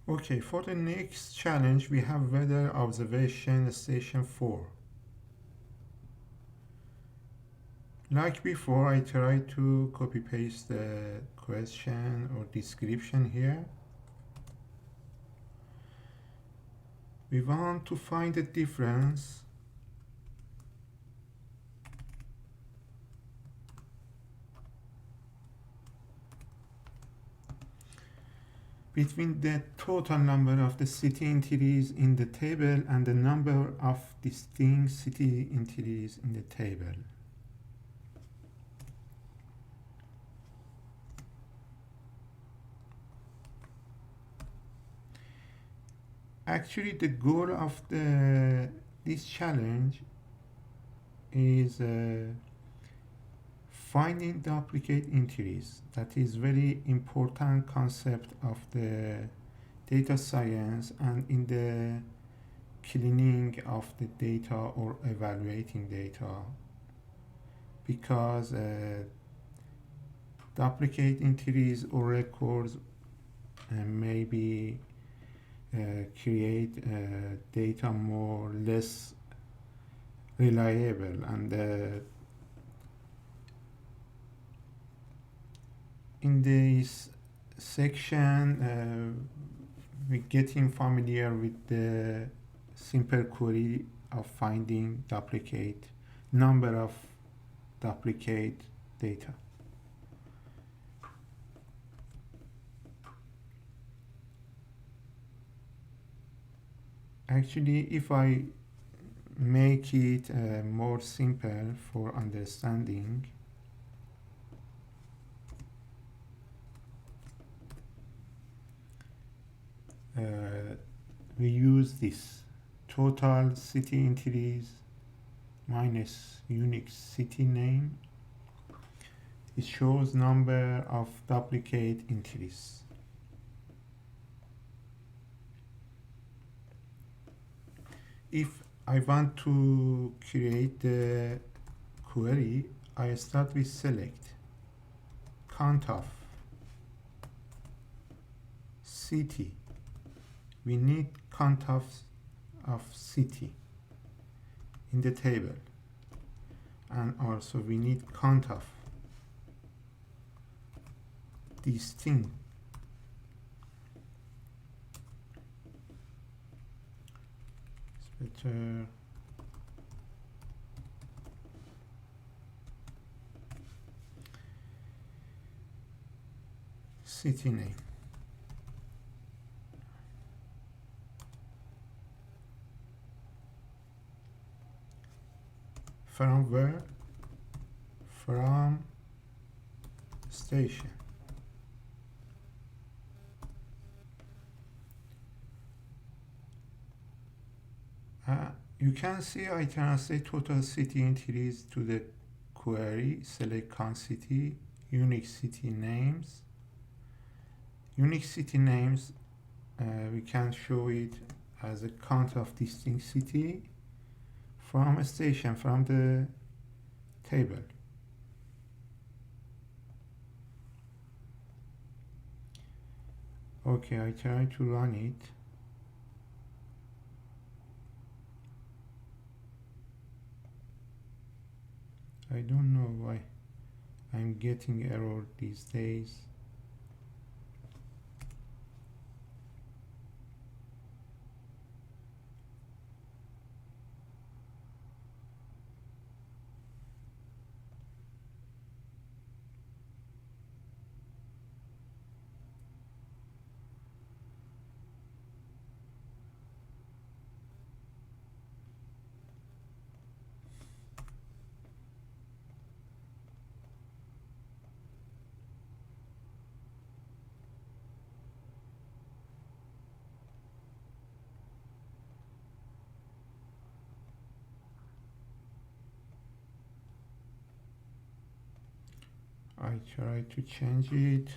Okay, for the next challenge, we have weather observation station 4. Like before, I try to copy paste the question or description here. We want to find the difference between the total number of the city entities in the table and the number of distinct city entities in the table. Actually, the goal of this challenge is finding duplicate entries. That is very important concept of the data science and in the cleaning of the data or evaluating data, because duplicate entries or records maybe create data more less reliable, and in this section we're getting familiar with the simple query of finding number of duplicate data. Actually, if I make it more simple for understanding, we use this total city entities minus unique city name. It shows number of duplicate entities. If I want to create the query, I start with select count of city. We need count of city in the table, and also we need count of distinct better city name. From where? From station. You can see I translate total city entities to the query, select count city, unique city names. Unique city names, we can show it as a count of distinct city from a station, from the table. Okay, I try to run it. I don't know why I'm getting error these days. I try to change it.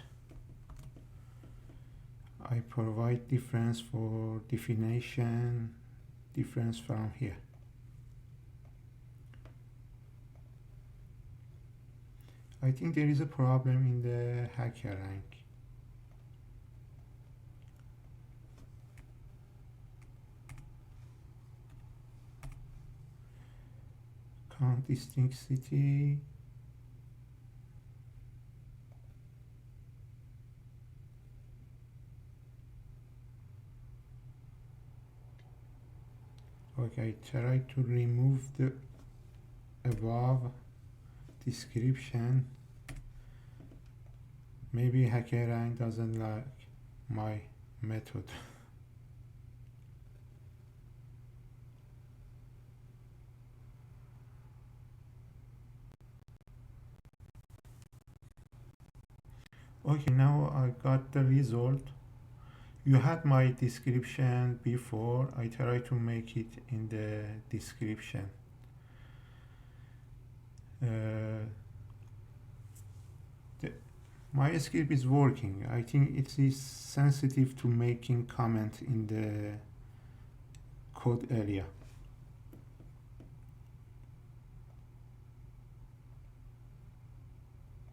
I provide difference for definition, difference from here. I think there is a problem in the HackerRank. distinct city. Okay, try to remove the above description. Maybe HackerRank doesn't like my method. Okay, now I got the result. You had my description before. I try to make it in the description. My script is working. I think it is sensitive to making comment in the code area.